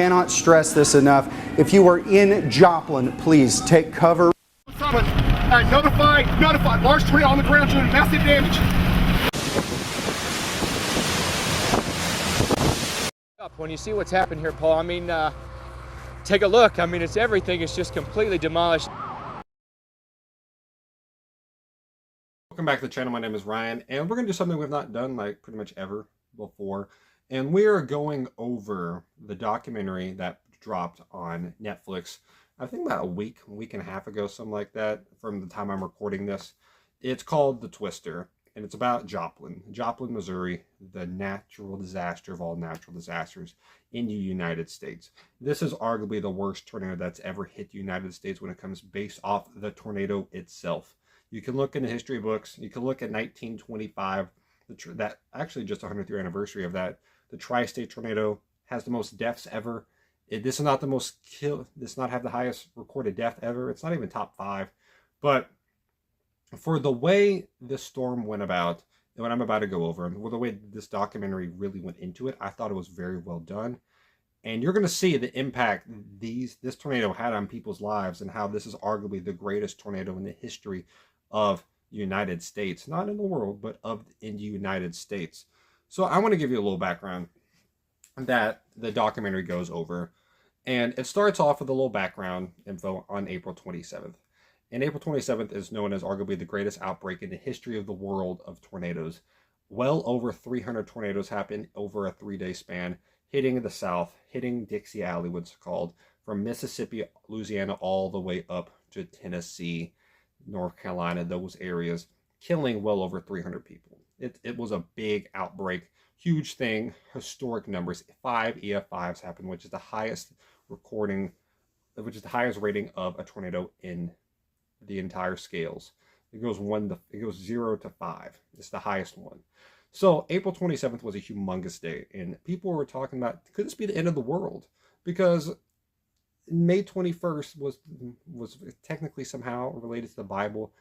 Cannot stress this enough. If you are in Joplin, please take cover. Notify. Large tornado on the ground doing massive damage. When you see what's happened here, Paul, I mean, take a look. I mean, it's everything is just completely demolished. Welcome back to the channel. My name is Ryan, and we're going to do something we've not done like pretty much ever before. And we are going over the documentary that dropped on Netflix, I think about a week and a half ago, something like that, from the time I'm recording this. It's called The Twister, and it's about Joplin, Missouri, the natural disaster of all natural disasters in the United States. This is arguably the worst tornado that's ever hit the United States when it comes based off the tornado itself. You can look in the history books. You can look at 1925, that actually just 100th year anniversary of that. The tri-state tornado has the most deaths ever. This is not the most kill. This does not have the highest recorded death ever. It's not even top 5. But for the way this storm went about, and what I'm about to go over, and the way this documentary really went into it, I thought it was very well done. And you're going to see the impact this tornado had on people's lives, and how this is arguably the greatest tornado in the history of the United States, not in the world, but in the United States. So I want to give you a little background that the documentary goes over. And it starts off with a little background info on April 27th. And April 27th is known as arguably the greatest outbreak in the history of the world of tornadoes. Well over 300 tornadoes happened over a 3-day span, hitting the South, hitting Dixie Alley, what's called, from Mississippi, Louisiana, all the way up to Tennessee, North Carolina, those areas, killing well over 300 people. It was a big outbreak, huge thing, historic numbers. 5 EF5s happened, which is the highest rating of a tornado in the entire scales. It goes 0 to 5. It's the highest one. So April 27th was a humongous day, and people were talking about, could this be the end of the world? Because May 21st was technically somehow related to the Bible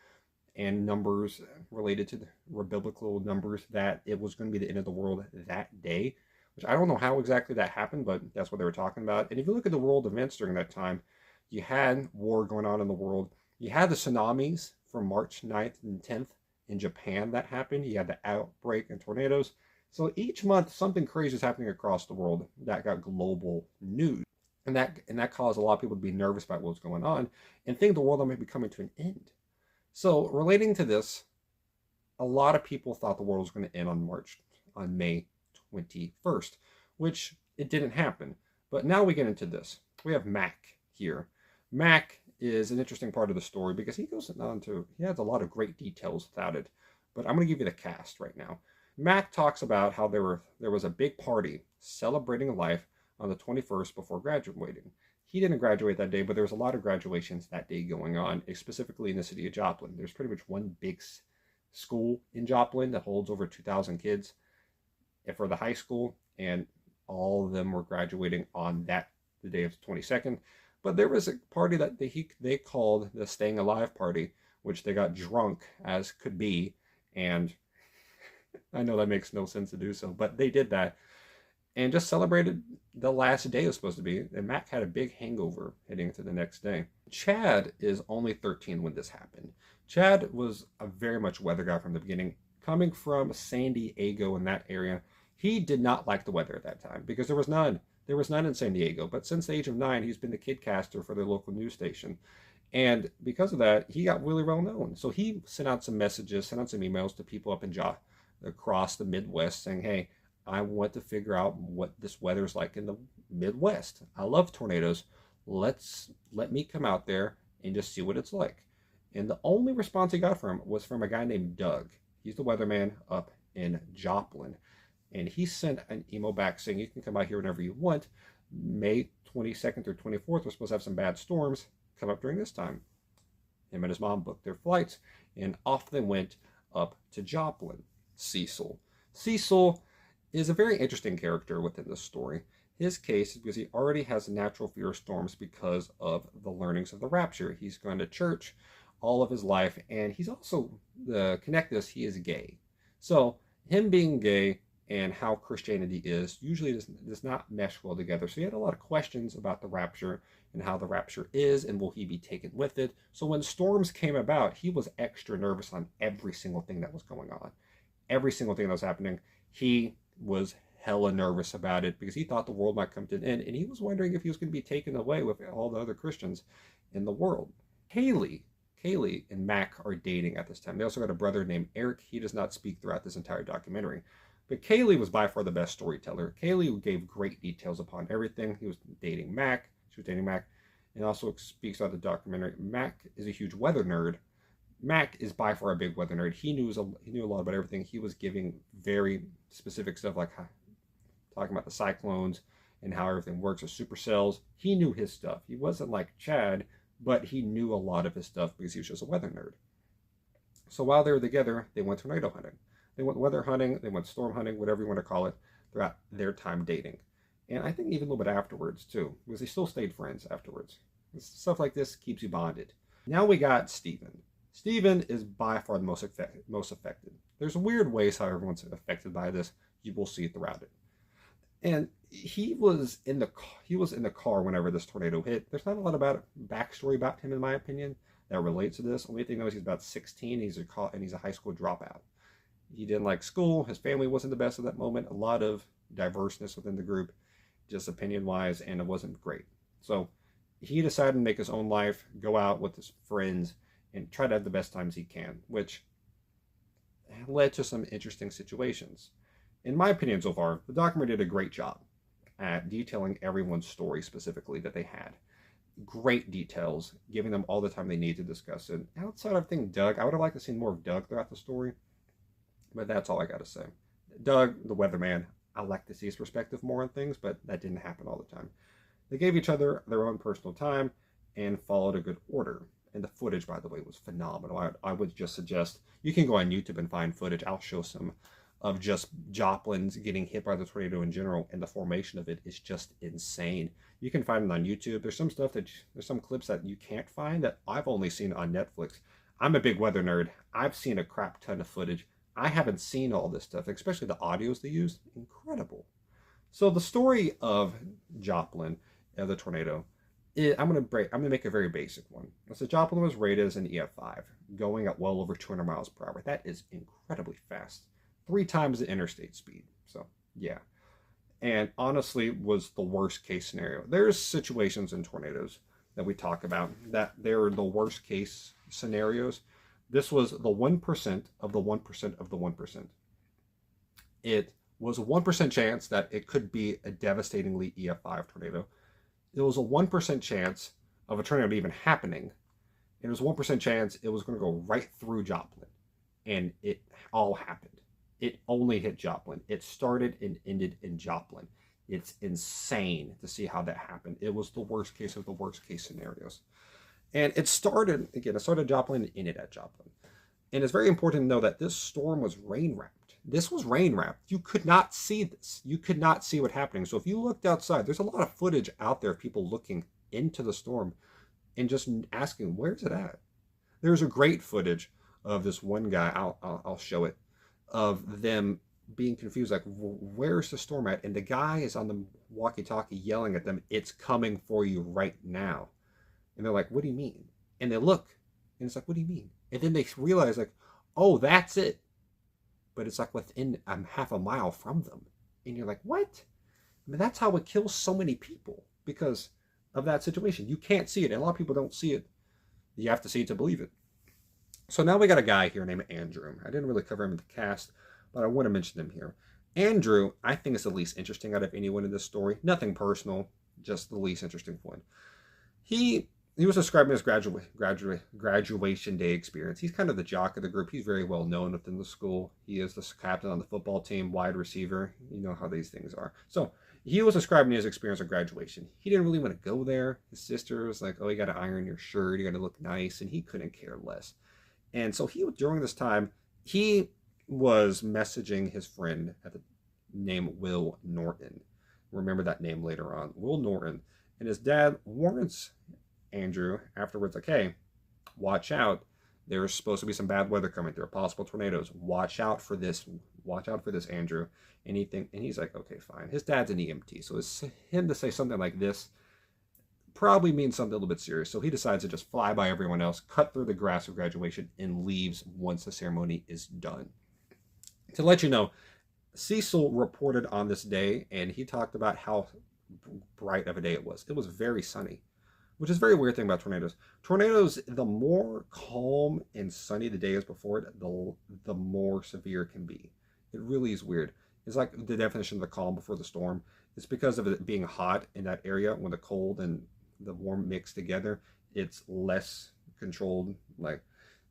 and numbers related to the biblical numbers, that it was going to be the end of the world that day, which I don't know how exactly that happened, but that's what they were talking about. And if you look at the world events during that time, you had war going on in the world. You had the tsunamis from March 9th and 10th in Japan that happened. You had the outbreak and tornadoes. So each month, something crazy is happening across the world that got global news. And that caused a lot of people to be nervous about what was going on and think the world might be coming to an end. So relating to this, a lot of people thought the world was going to end on May 21st, which it didn't happen. But now we get into this. We have Mac here. Mac is an interesting part of the story because he has a lot of great details about it. But I'm going to give you the cast right now. Mac talks about how there was a big party celebrating life on the 21st before graduating. He didn't graduate that day, but there was a lot of graduations that day going on, specifically in the city of Joplin. There's pretty much one big school in Joplin that holds over 2,000 kids for the high school, and all of them were graduating on the day of the 22nd. But there was a party that they called the Staying Alive Party, which they got drunk as could be, and I know that makes no sense to do so, but they did that. And just celebrated the last day it was supposed to be. And Mac had a big hangover heading into the next day. Chad is only 13 when this happened. Chad was a very much weather guy from the beginning. Coming from San Diego in that area, he did not like the weather at that time because there was none. There was none in San Diego. But since the age of 9, he's been the kidcaster for the local news station. And because of that, he got really well known. So he sent out some messages, sent out some emails to people up in across the Midwest saying, hey, I want to figure out what this weather is like in the Midwest. I love tornadoes. Let me come out there and just see what it's like. And the only response he got was from a guy named Doug. He's the weatherman up in Joplin. And he sent an email back saying, you can come out here whenever you want. May 22nd or 24th, we're supposed to have some bad storms. Come up during this time. Him and his mom booked their flights, and off they went up to Joplin. Cecil is a very interesting character within this story. His case is because he already has a natural fear of storms because of the learnings of the rapture. He's gone to church all of his life, and he's also, connect this, he is gay. So him being gay and how Christianity is usually does not mesh well together. So he had a lot of questions about the rapture and how the rapture is, and will he be taken with it. So when storms came about, he was extra nervous on every single thing that was going on. Every single thing that was happening, he was hella nervous about it because he thought the world might come to an end, and he was wondering if he was going to be taken away with all the other Christians in the world. Kaylee and Mac are dating at this time. They also got a brother named Eric. He does not speak throughout this entire documentary. But Kaylee was by far the best storyteller. Kaylee gave great details upon everything. She was dating Mac, and also speaks about the documentary. Mac is a huge weather nerd. Mac is by far a big weather nerd. He knew a lot about everything. He was giving very specific stuff, like talking about the cyclones and how everything works with supercells. He knew his stuff. He wasn't like Chad, but he knew a lot of his stuff because he was just a weather nerd. So while they were together, they went tornado hunting. They went weather hunting, they went storm hunting, whatever you want to call it, throughout their time dating. And I think even a little bit afterwards, too, because they still stayed friends afterwards. Stuff like this keeps you bonded. Now we got Steven. Steven is by far the most affected. There's weird ways how everyone's affected by this. You will see throughout it. And he was in the car whenever this tornado hit. There's not a lot about backstory about him, in my opinion, that relates to this. Only thing I know is he's about 16. He's a high school dropout. He didn't like school. His family wasn't the best at that moment. A lot of diverseness within the group, just opinion-wise, and it wasn't great. So he decided to make his own life, go out with his friends, and try to have the best times he can, which led to some interesting situations. In my opinion so far, the documentary did a great job at detailing everyone's story specifically that they had. Great details, giving them all the time they need to discuss it. Outside of Doug, I would have liked to see more of Doug throughout the story, but that's all I got to say. Doug, the weatherman, I like to see his perspective more on things, but that didn't happen all the time. They gave each other their own personal time and followed a good order. And the footage, by the way, was phenomenal. I would just suggest you can go on YouTube and find footage. I'll show some of just Joplins getting hit by the tornado in general, and the formation of it is just insane. You can find it on YouTube. There's some clips that you can't find that I've only seen on Netflix. I'm a big weather nerd. I've seen a crap ton of footage. I haven't seen all this stuff, especially the audios they used. Incredible. So the story of Joplin, the tornado, I'm gonna make a very basic one. So Joplin was rated as an EF5, going at well over 200 miles per hour. That is incredibly fast. 3 times the interstate speed. So yeah. And honestly was the worst case scenario. There's situations in tornadoes that we talk about that they're the worst case scenarios. This was the 1% of the 1% of the 1%. It was a 1% chance that it could be a devastatingly EF5 tornado. It was a 1% chance of a tornado even happening. It was a 1% chance it was going to go right through Joplin. And it all happened. It only hit Joplin. It started and ended in Joplin. It's insane to see how that happened. It was the worst case of the worst case scenarios. And it started Joplin and ended at Joplin. And it's very important to know that this storm was rain wrapped. This was rain wrapped. You could not see this. You could not see what happening. So if you looked outside, there's a lot of footage out there of people looking into the storm and just asking, where's it at? There's a great footage of this one guy, I'll show it, of them being confused, like, where's the storm at? And the guy is on the walkie-talkie yelling at them, it's coming for you right now. And they're like, what do you mean? And they look, and it's like, what do you mean? And then they realize, like, oh, that's it. But it's like within half a mile from them. And you're like, what? I mean, that's how it kills so many people because of that situation. You can't see it. And a lot of people don't see it. You have to see it to believe it. So now we got a guy here named Andrew. I didn't really cover him in the cast, but I want to mention him here. Andrew, I think, is the least interesting out of anyone in this story. Nothing personal, just the least interesting one. He was describing his graduation day experience. He's kind of the jock of the group. He's very well known within the school. He is the captain on the football team, wide receiver. You know how these things are. So he was describing his experience at graduation. He didn't really want to go there. His sister was like, oh, you got to iron your shirt. You got to look nice. And he couldn't care less. And so during this time, he was messaging his friend named Will Norton. Remember that name later on. Will Norton. And his dad warns Andrew afterwards, like, hey, watch out. There's supposed to be some bad weather coming through, possible tornadoes. Watch out for this watch out for this, Andrew. And he's like, okay, fine. His dad's an EMT, so it's him to say something like this probably means something a little bit serious. So he decides to just fly by everyone else, cut through the grass of graduation, and leaves once the ceremony is done. To let you know, Cecil reported on this day, and he talked about how bright of a day it was. It was very sunny, which is a very weird thing about tornadoes. Tornadoes, the more calm and sunny the day is before it, the more severe it can be. It really is weird. It's like the definition of the calm before the storm. It's because of it being hot in that area. When the cold and the warm mix together, it's less controlled. Like,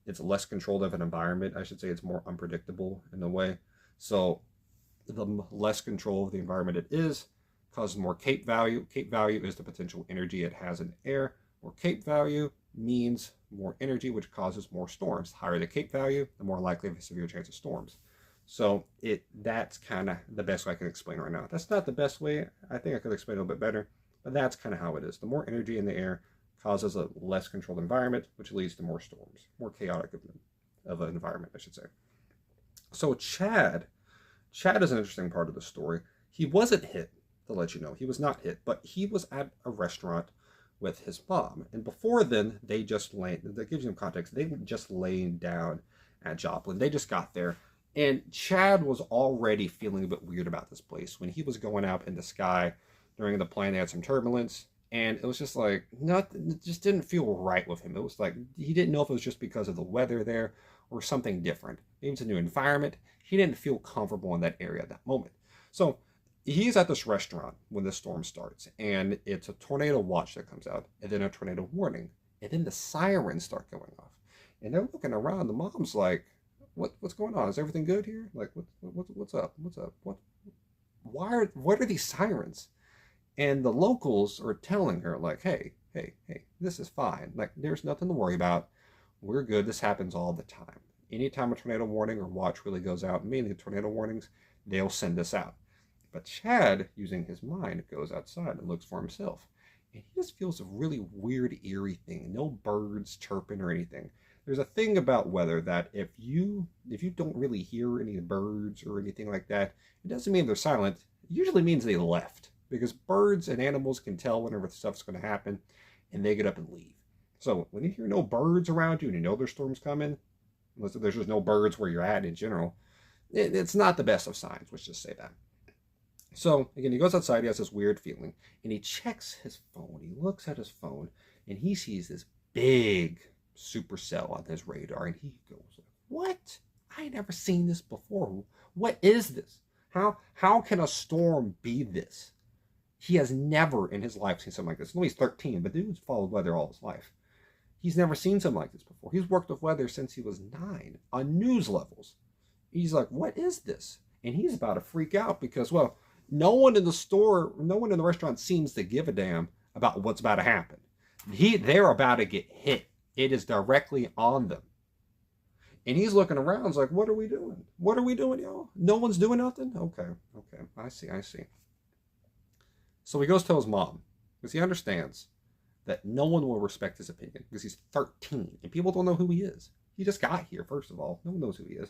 it's less controlled of an environment. I should say it's more unpredictable in a way. So the less control of the environment it is causes more cape value. Cape value is the potential energy it has in the air. More cape value means more energy, which causes more storms. The higher the cape value, the more likely of a severe chance of storms. So that's kind of the best way I can explain right now. That's not the best way. I think I could explain it a little bit better, but that's kind of how it is. The more energy in the air causes a less controlled environment, which leads to more storms, more chaotic of an environment, I should say. So Chad is an interesting part of the story. He wasn't hit, to let you know. He was not hit, but he was at a restaurant with his mom. And before then, that gives you some context, they just laying down at Joplin. They just got there. And Chad was already feeling a bit weird about this place. When he was going out in the sky during the plane, they had some turbulence. And it was just like, nothing, it just didn't feel right with him. It was like, he didn't know if it was just because of the weather there or something different. Maybe it's a new environment. He didn't feel comfortable in that area at that moment. So he's at this restaurant when the storm starts. And it's a tornado watch that comes out. And then a tornado warning. And then the sirens start going off. And they're looking around. The mom's like, what's going on? Is everything good here? Like, what's up? What are these sirens? And the locals are telling her, like, hey, this is fine. Like, there's nothing to worry about. We're good. This happens all the time. Anytime a tornado warning or watch really goes out, mainly tornado warnings, they'll send us out. But Chad, using his mind, goes outside and looks for himself. And he just feels a really weird, eerie thing. No birds chirping or anything. There's a thing about weather that if you don't really hear any birds or anything like that, it doesn't mean they're silent. It usually means they left, because birds and animals can tell whenever stuff's going to happen, and they get up and leave. So when you hear no birds around you and you know there's storms coming, unless there's just no birds where you're at in general, it's not the best of signs. Let's just say that. So again, he goes outside. He has this weird feeling, and he checks his phone. He looks at his phone, and he sees this big supercell on his radar, and he goes, what? I never seen this before. What is this? How can a storm be this? He has never in his life seen something like this. He's 13, but the dude's followed weather all his life. He's never seen something like this before. He's worked with weather since he was 9 on news levels. He's like, what is this? And he's about to freak out because, well, no one in the restaurant seems to give a damn about what's about to happen. They're about to get hit. It is directly on them. And he's looking around. He's like, what are we doing? What are we doing, y'all? No one's doing nothing? Okay. I see. So he goes to his mom, because he understands that no one will respect his opinion, because he's 13, and people don't know who he is. He just got here, first of all. No one knows who he is.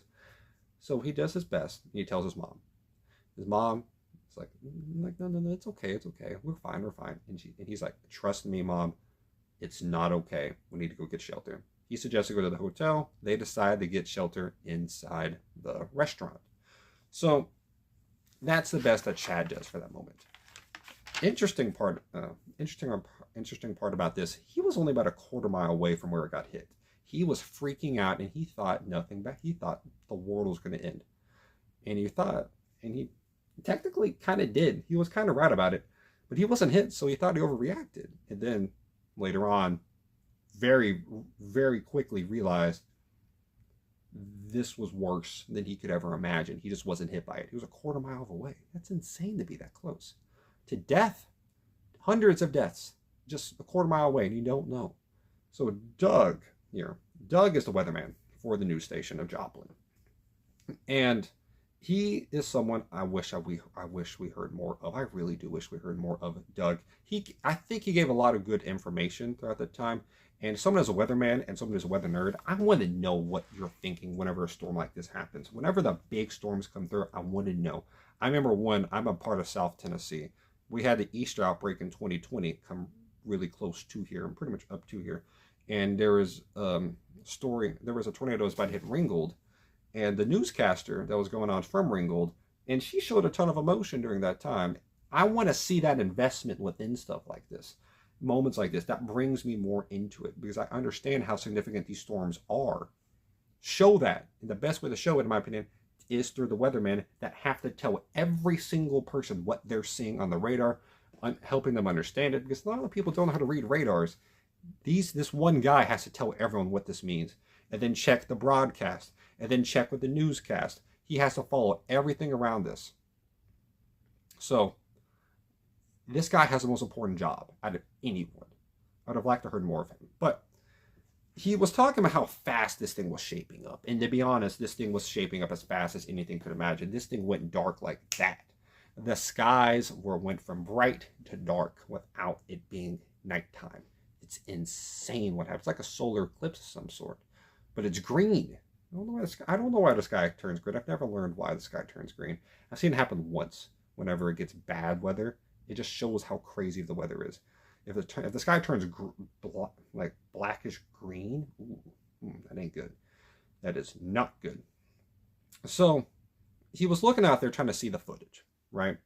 So he does his best, and he tells his mom. His mom is like, no, it's okay. We're fine. And he's like, trust me, Mom. It's not okay. We need to go get shelter. He suggests to go to the hotel. They decide to get shelter inside the restaurant. So that's the best that Chad does for that moment. Interesting part about this, he was only about a quarter mile away from where it got hit. He was freaking out, and he thought nothing back. He thought the world was going to end. And he technically kind of did. He was kind of right about it, but he wasn't hit, so he thought he overreacted. And then later on, very, very quickly realized this was worse than he could ever imagine. He just wasn't hit by it. He was a quarter mile away. That's insane to be that close to death. Hundreds of deaths just a quarter mile away, and you don't know. So Doug is the weatherman for the news station of Joplin, and he is someone I wish we heard more of. I really do wish we heard more of Doug. I think he gave a lot of good information throughout the time, And someone as a weatherman and someone as a weather nerd, I want to know what you're thinking whenever a storm like this happens. Whenever the big storms come through, I want to know. I remember I'm a part of South Tennessee. We had the Easter outbreak in 2020 come really close to here and pretty much up to here. And there was a tornado that was about to hit Ringgold, and the newscaster that was going on from Ringgold, and she showed a ton of emotion during that time. I want to see that investment within stuff like this. Moments like this, that brings me more into it because I understand how significant these storms are. Show that. And the best way to show it, in my opinion, is through the weathermen that have to tell every single person what they're seeing on the radar, helping them understand it, because a lot of people don't know how to read radars. This one guy has to tell everyone what this means, and then check the broadcast, and then check with the newscast. He has to follow everything around this. So this guy has the most important job out of anyone. I'd have liked to heard more of him. But he was talking about how fast this thing was shaping up. And to be honest, this thing was shaping up as fast as anything could imagine. This thing went dark like that. The skies went from bright to dark without it being nighttime. It's insane what happens. It's like a solar eclipse of some sort. But it's green. I don't know why the sky turns green. I've never learned why the sky turns green. I've seen it happen once whenever it gets bad weather. It just shows how crazy the weather is. If the sky turns like blackish green, that ain't good. That is not good. So he was looking out there trying to see the footage, right,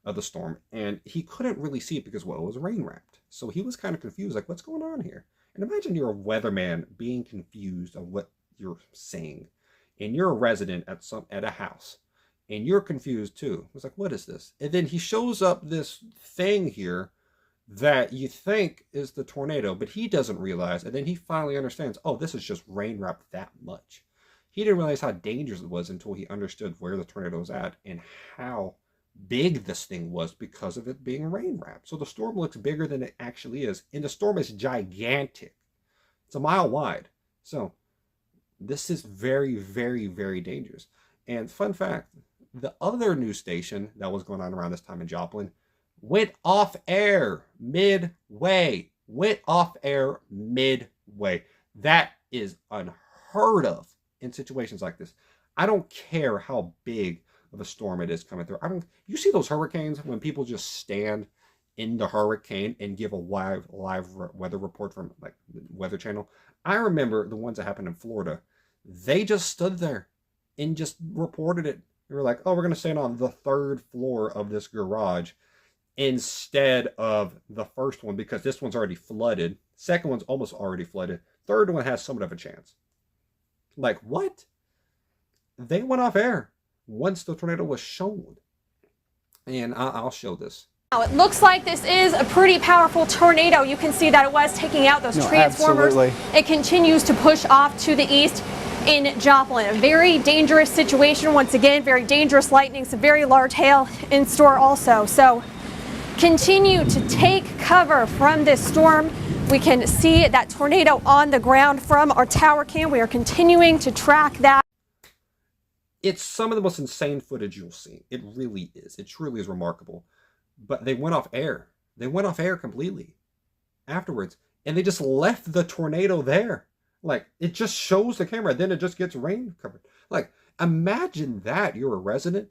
of the storm, and he couldn't really see it because, well, it was rain wrapped. So he was kind of confused, like, what's going on here? And imagine you're a weatherman being confused on what you're saying, and you're a resident at a house. And you're confused too. It's like, what is this? And then he shows up this thing here that you think is the tornado, but he doesn't realize. And then he finally understands, oh, this is just rain wrapped that much. He didn't realize how dangerous it was until he understood where the tornado was at and how big this thing was because of it being rain wrapped. So the storm looks bigger than it actually is. And the storm is gigantic. It's a mile wide. So this is very, very, very dangerous. And fun fact, the other news station that was going on around this time in Joplin went off air midway. That is unheard of in situations like this. I don't care how big of a storm it is coming through. You see those hurricanes when people just stand in the hurricane and give a live weather report from like the Weather Channel? I remember the ones that happened in Florida. They just stood there and just reported it. They were like, oh, we're going to stand on the 3rd floor of this garage instead of the first one because this one's already flooded. Second one's almost already flooded. Third one has somewhat of a chance. Like, what? They went off air once the tornado was shown. And I'll show this. Now, it looks like this is a pretty powerful tornado. You can see that it was taking out those transformers. Absolutely. It continues to push off to the east in Joplin. A very dangerous situation. Once again, very dangerous lightning, some very large hail in store also. So continue to take cover from this storm. We can see that tornado on the ground from our tower cam. We are continuing to track that. It's some of the most insane footage you'll see. It really is. It truly is remarkable. But they went off air. They went off air completely afterwards. And they just left the tornado there. Like, it just shows the camera, then it just gets rain covered. Like, imagine that you're a resident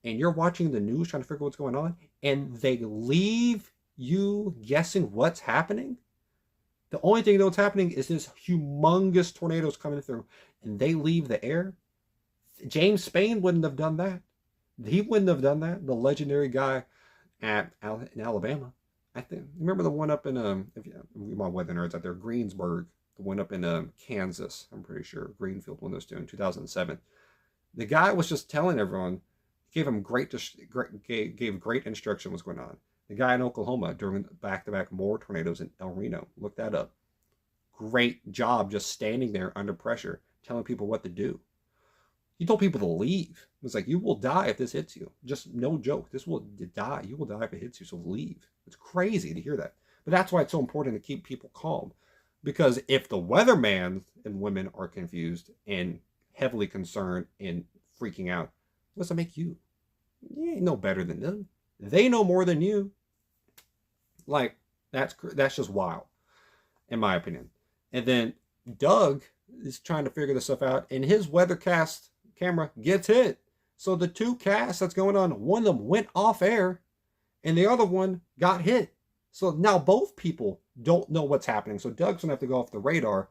and you're watching the news trying to figure out what's going on, and they leave you guessing what's happening. The only thing that's happening is this humongous tornado's coming through, and they leave the air. James Spain wouldn't have done that. He wouldn't have done that. The legendary guy in Alabama. I think, remember the one up in, if you, my weather nerds out there, Greensburg. The one up in Kansas, I'm pretty sure, Greenfield, one of those two in 2007. The guy was just telling everyone, gave great instruction what's going on. The guy in Oklahoma during back-to-back more tornadoes in El Reno, look that up. Great job just standing there under pressure, telling people what to do. He told people to leave. It was like, you will die if this hits you. Just no joke. This will die. You will die if it hits you, so leave. It's crazy to hear that. But that's why it's so important to keep people calm. Because if the weatherman and women are confused and heavily concerned and freaking out, what's that make you? You ain't no better than them. They know more than you. Like, that's just wild, in my opinion. And then Doug is trying to figure this stuff out, and his weathercast camera gets hit. So the two casts that's going on, one of them went off air, and the other one got hit. So now both people don't know what's happening. So Doug's gonna have to go off the radar,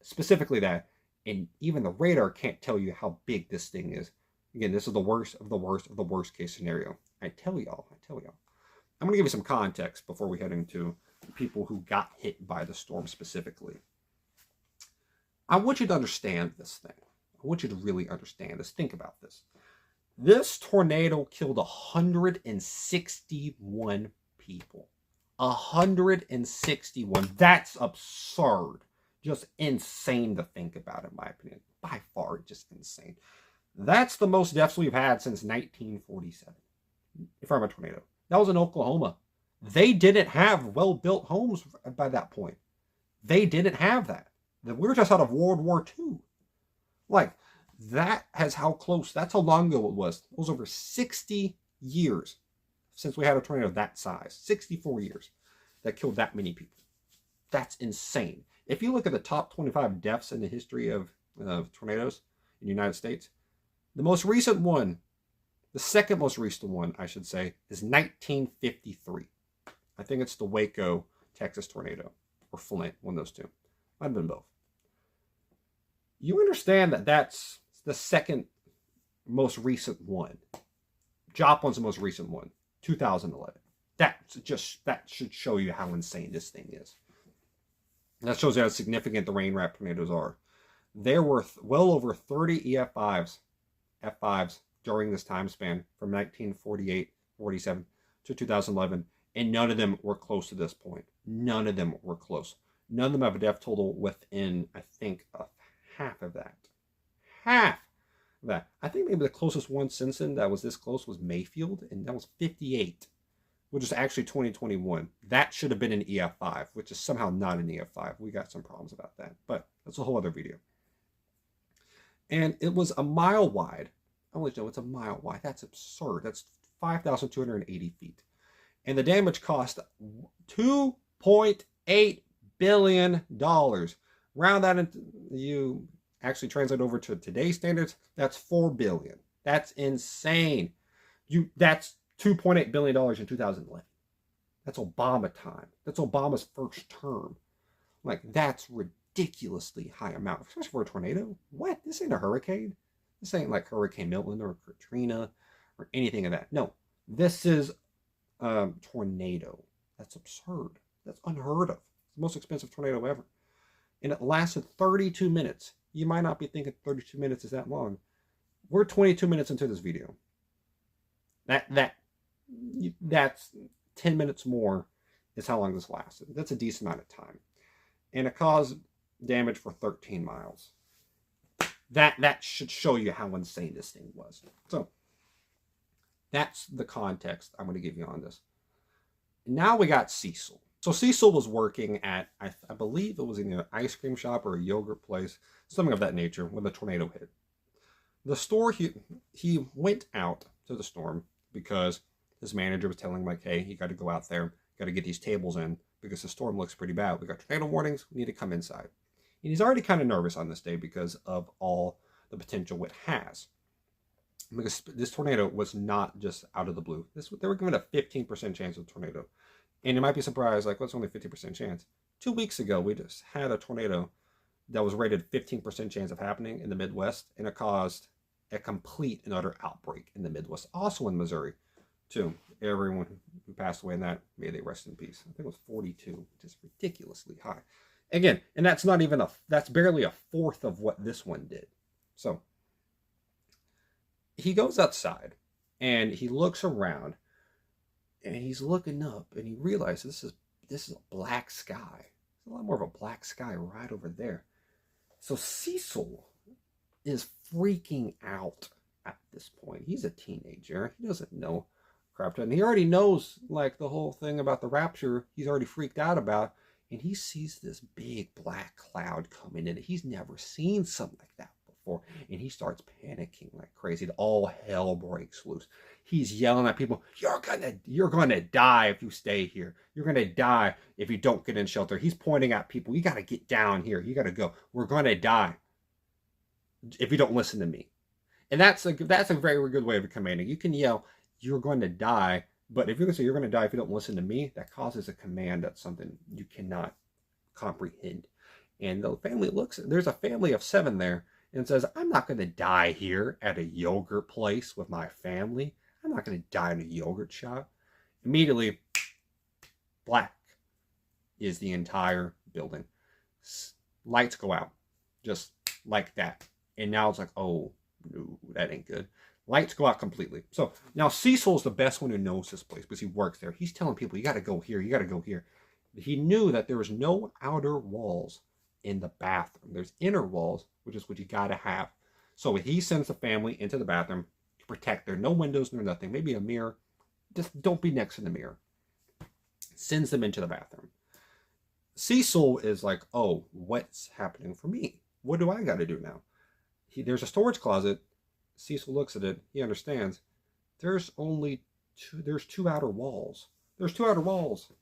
specifically that. And even the radar can't tell you how big this thing is. Again, this is the worst of the worst of the worst case scenario. I tell y'all. I'm gonna give you some context before we head into people who got hit by the storm specifically. I want you to understand this thing. I want you to really understand this. Think about this. This tornado killed 161 people. 161. That's absurd. Just insane to think about, in my opinion. By far, just insane. That's the most deaths we've had since 1947. If I'm a tornado. That was in Oklahoma. They didn't have well-built homes by that point. They didn't have that. We were just out of World War II. Like, that has how close, that's how long ago it was. It was over 60 years since we had a tornado that size. 64 years that killed that many people. That's insane. If you look at the top 25 deaths in the history of tornadoes in the United States, the most recent one, the second most recent one, I should say, is 1953. I think it's the Waco, Texas tornado, or Flint, one of those two. Might have been both. You understand that that's the second most recent one. Joplin's the most recent one, 2011. That should show you how insane this thing is. That shows you how significant the rain wrap tornadoes are. There were well over 30 F5s during this time span from 1948, 47 to 2011, and none of them were close to this point. None of them were close. None of them have a death total within, I think, half of that. Half of that. I think maybe the closest one since then that was this close was Mayfield, and that was 58, which is actually 2021. That should have been an EF5, which is somehow not an EF5. We got some problems about that, but that's a whole other video. And it was a mile wide. I want you to know it's a mile wide. That's absurd. That's 5,280 feet. And the damage cost $2.8 billion. Round that into, you actually translate over to today's standards, that's $4 billion. That's insane. That's $2.8 billion in 2011. That's Obama time. That's Obama's first term. Like, that's ridiculously high amount, especially for a tornado. What? This ain't a hurricane. This ain't like Hurricane Milton or Katrina or anything of that. No, this is a tornado. That's absurd. That's unheard of. It's the most expensive tornado ever. And it lasted 32 minutes. You might not be thinking 32 minutes is that long. We're 22 minutes into this video. That's 10 minutes more is how long this lasted. That's a decent amount of time. And it caused damage for 13 miles. That should show you how insane this thing was. So that's the context I'm going to give you on this. Now we got Cecil. So Cecil was working at, I believe it was in an ice cream shop or a yogurt place, something of that nature, when the tornado hit. The store, he went out to the storm because his manager was telling him, like, hey, you got to go out there, got to get these tables in because the storm looks pretty bad. We got tornado warnings, we need to come inside. And he's already kind of nervous on this day because of all the potential it has. Because this tornado was not just out of the blue. They were given a 15% chance of a tornado. And you might be surprised, like, what's only 50% chance? 2 weeks ago, we just had a tornado that was rated 15% chance of happening in the Midwest, and it caused a complete and utter outbreak in the Midwest, also in Missouri, too. Everyone who passed away in that, may they rest in peace. I think it was 42, which is ridiculously high. Again, and that's not even that's barely a fourth of what this one did. So he goes outside and he looks around and he's looking up and he realizes this is a black sky. There's a lot more of a black sky right over there. So Cecil is freaking out at this point. He's a teenager. He doesn't know crap ton. He already knows, like, the whole thing about the rapture. He's already freaked out about. And he sees this big black cloud coming in. He's never seen something like that before. And he starts panicking like crazy. All hell breaks loose. He's yelling at people, you're gonna die if you stay here. You're gonna die if you don't get in shelter. He's pointing at people, you gotta get down here. You gotta go. We're gonna die if you don't listen to me. And that's a very good way of commanding. You can yell, you're going to die, but if you're going to say you're going to die if you don't listen to me, that causes a command that's something you cannot comprehend. And the family there's a family of 7 there, and says, I'm not going to die here at a yogurt place with my family. I'm not going to die in a yogurt shop. Immediately, black is the entire building. Lights go out, just like that. And now it's like, oh, no, that ain't good. Lights go out completely. So now Cecil's the best one who knows this place because he works there. He's telling people, you got to go here. You got to go here. He knew that there was no outer walls in the bathroom. There's inner walls, which is what you got to have. So he sends the family into the bathroom to protect. There are no windows, no nothing. Maybe a mirror. Just don't be next to the mirror. Sends them into the bathroom. Cecil is like, oh, what's happening for me? What do I got to do now? There's a storage closet. Cecil looks at it. He understands. There's 2 outer walls. There's 2 outer walls.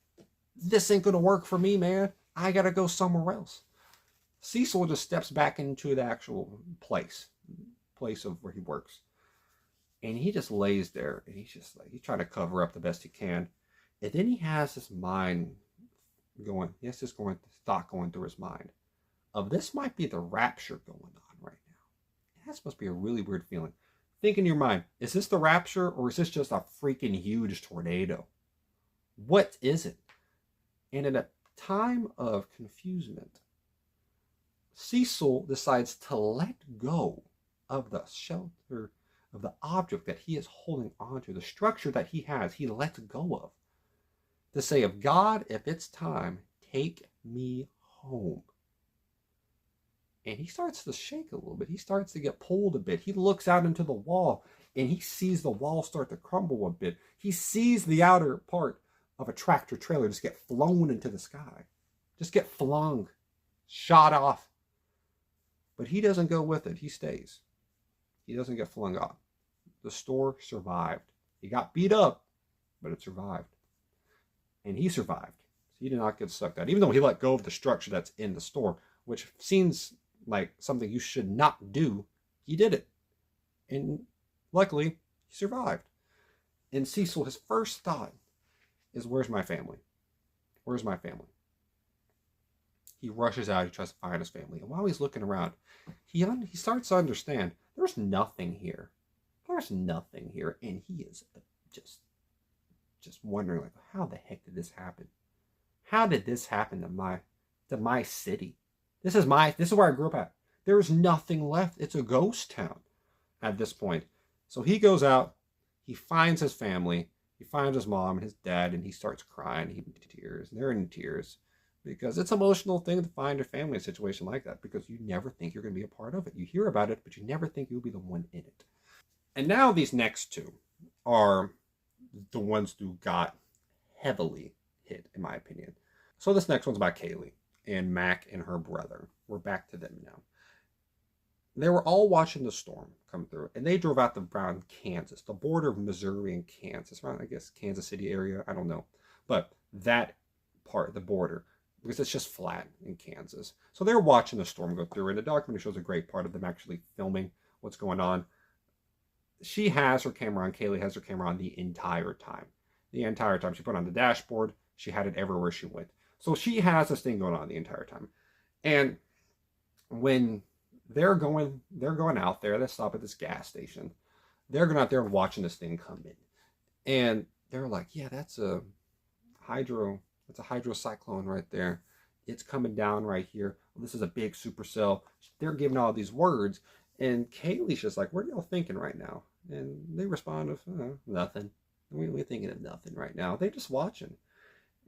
This ain't going to work for me, man. I got to go somewhere else. Cecil just steps back into the actual place of where he works. And he just lays there. And he's just like, he's trying to cover up the best he can. And then he has this mind going, thought going through his mind of this might be the rapture going on right now. That must be a really weird feeling. Think in your mind, is this the rapture or is this just a freaking huge tornado? What is it? And in a time of confusement, Cecil decides to let go of the shelter, of the object that he is holding onto, the structure that he has, he lets go of. To say, of God, if it's time, take me home. And he starts to shake a little bit. He starts to get pulled a bit. He looks out into the wall and he sees the wall start to crumble a bit. He sees the outer part of a tractor trailer just get flown into the sky. Just get flung, shot off. But he doesn't go with it. He stays. He doesn't get flung off. The store survived. He got beat up, but it survived. And he survived. He did not get sucked out. Even though he let go of the structure that's in the store, which seems like something you should not do, he did it. And luckily, he survived. And Cecil, his first thought is, where's my family? Where's my family? He rushes out. He tries to find his family. And while he's looking around, he starts to understand there's nothing here. There's nothing here. And he is just wondering, like, how the heck did this happen? How did this happen to my city? This is where I grew up at. There's nothing left. It's a ghost town at this point. So he goes out, he finds his family, he finds his mom and his dad, and he starts crying. He's in tears. They're in tears because it's an emotional thing to find your family in a situation like that, because you never think you're going to be a part of it. You hear about it, but you never think you'll be the one in it. And now these next 2 are the ones who got heavily hit, in my opinion. So this next one's about Kaylee and Mac and her brother. We're back to them now. They were all watching the storm come through, and they drove out around Kansas, the border of Missouri and Kansas, around, I guess, Kansas City area. I don't know. But that part, the border, because it's just flat in Kansas. So they're watching the storm go through, and the documentary shows a great part of them actually filming what's going on. She has her camera on. Kaylee has her camera on the entire time. The entire time. She put it on the dashboard. She had it everywhere she went. So she has this thing going on the entire time. And when they're going out there, they stop at this gas station. They're going out there and watching this thing come in. And they're like, yeah, that's a hydrocyclone right there. It's coming down right here. Well, this is a big supercell. They're giving all these words. And Kaylee's just like, what are y'all thinking right now? And they respond with, nothing. We're thinking of nothing right now. They're just watching.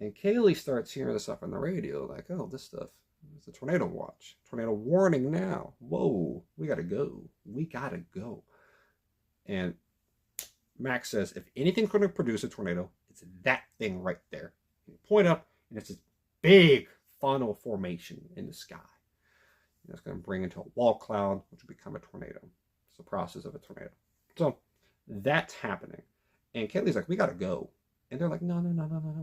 And Kaylee starts hearing this stuff on the radio, like, oh, this stuff, it's a tornado watch. Tornado warning now. Whoa, we gotta go. We gotta go. And Max says, if anything's going to produce a tornado, it's that thing right there. You point up, and it's this big funnel formation in the sky. It's going to bring into a wall cloud, which will become a tornado. It's the process of a tornado. So that's happening. And Kaylee's like, we got to go. And they're like, no.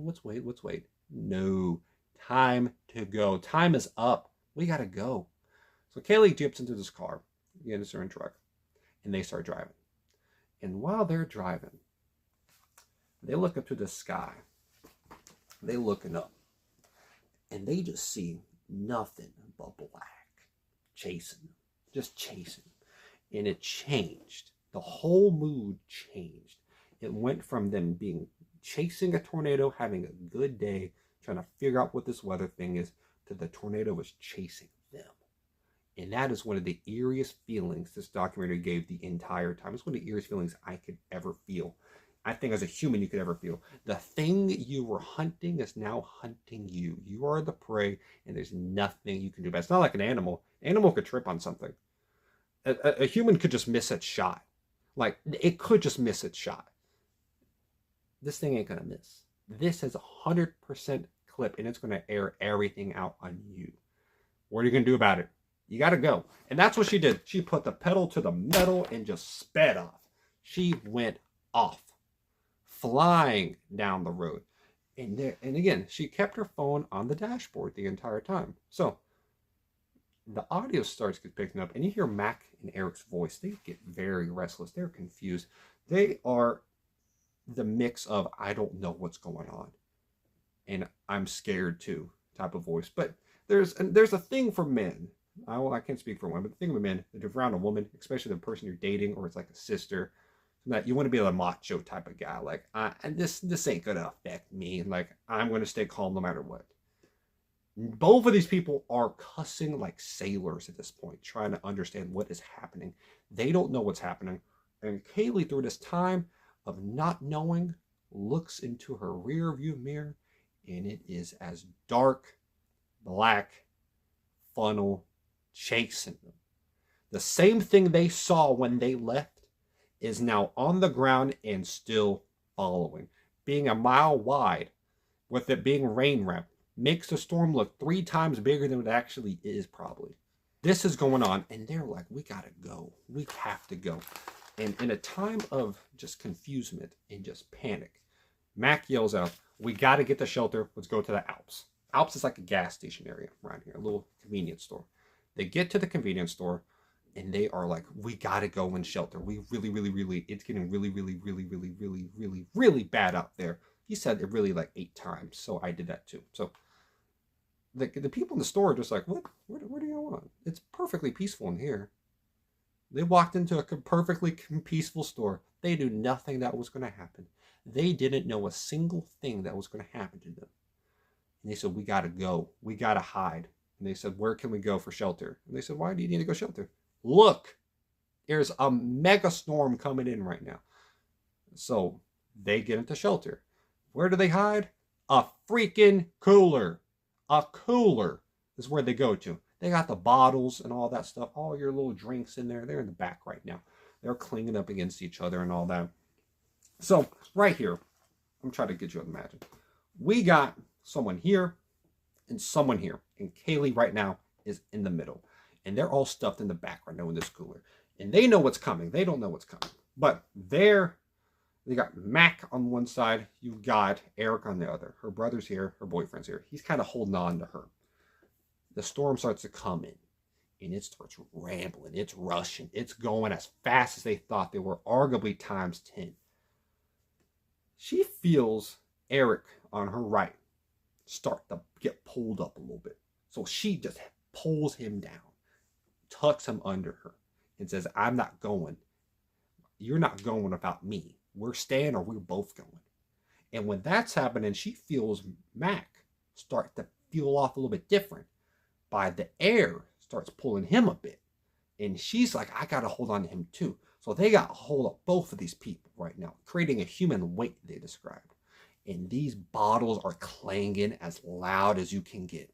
Let's wait. No, time to go. Time is up. We got to go. So Kaylee jumps into this car, gets her in truck, and they start driving. And while they're driving, they look up to the sky. They looking up. And they just see nothing but black. Chasing. Just chasing. And it changed. The whole mood changed. It went from them being chasing a tornado, having a good day, trying to figure out what this weather thing is, to the tornado was chasing them. And that is one of the eeriest feelings this documentary gave the entire time. It's one of the eeriest feelings I could ever feel. I think as a human you could ever feel. The thing you were hunting is now hunting you. You are the prey, and there's nothing you can do about it. It's not like an animal. An animal could trip on something. A human could just miss its shot. Like, it could just miss its shot. This thing ain't gonna miss. This has 100% clip, and it's gonna air everything out on you. What are you gonna do about it? You gotta go. And that's what she did. She put the pedal to the metal and just sped off. She went off, flying down the road. And again, she kept her phone on the dashboard the entire time. So the audio starts picking up, and you hear Mac and Eric's voice. They get very restless. They're confused. They are the mix of, I don't know what's going on, and I'm scared too type of voice. But there's a thing for men. I can't speak for women, but the thing with men, that if you're around a woman, especially the person you're dating, or it's like a sister, that you want to be a macho type of guy. Like, and this ain't gonna affect me. Like, I'm gonna stay calm no matter what. Both of these people are cussing like sailors at this point, trying to understand what is happening. They don't know what's happening. And Kaylee, through this time of not knowing, looks into her rear view mirror, and it is as dark, black funnel chasing them. The same thing they saw when they left is now on the ground and still following. Being a mile wide, with it being rain wrapped, makes the storm look 3 times bigger than it actually is, probably. This is going on, and they're like, we gotta go. We have to go. And in a time of just confusement and just panic, Mac yells out, we gotta get to shelter. Let's go to the Alps. Alps is like a gas station area around here, a little convenience store. They get to the convenience store, and they are like, we gotta go in shelter. We really, it's getting really bad out there. He said it really like 8 times, so I did that too. So the people in the store are just like, what do you want? It's perfectly peaceful in here. They walked into a perfectly peaceful store. They knew nothing that was going to happen. They didn't know a single thing that was going to happen to them. And they said, we got to go. We got to hide. And they said, where can we go for shelter? And they said, why do you need to go shelter? Look, there's a mega storm coming in right now. So they get into shelter. Where do they hide? A freaking cooler. A cooler is where they go to. They got the bottles and all that stuff, all your little drinks in there. They're in the back right now. They're clinging up against each other and all that. So right here, I'm trying to get you to imagine. We got someone here and someone here. And Kaylee right now is in the middle. And they're all stuffed in the back right now in this cooler. And they know what's coming. They don't know what's coming. But they got Mac on one side. You've got Eric on the other. Her brother's here. Her boyfriend's here. He's kind of holding on to her. The storm starts to come in, and it starts rambling. It's rushing. It's going as fast as they thought they were, arguably times 10. She feels Eric on her right start to get pulled up a little bit. So she just pulls him down, tucks him under her, and says, I'm not going. You're not going without me. We're staying or we're both going. And when that's happening, she feels Mac start to feel off a little bit different. By the air starts pulling him a bit. And she's like, I got to hold on to him too. So they got a hold of both of these people right now, creating a human weight, they described. And these bottles are clanging as loud as you can get.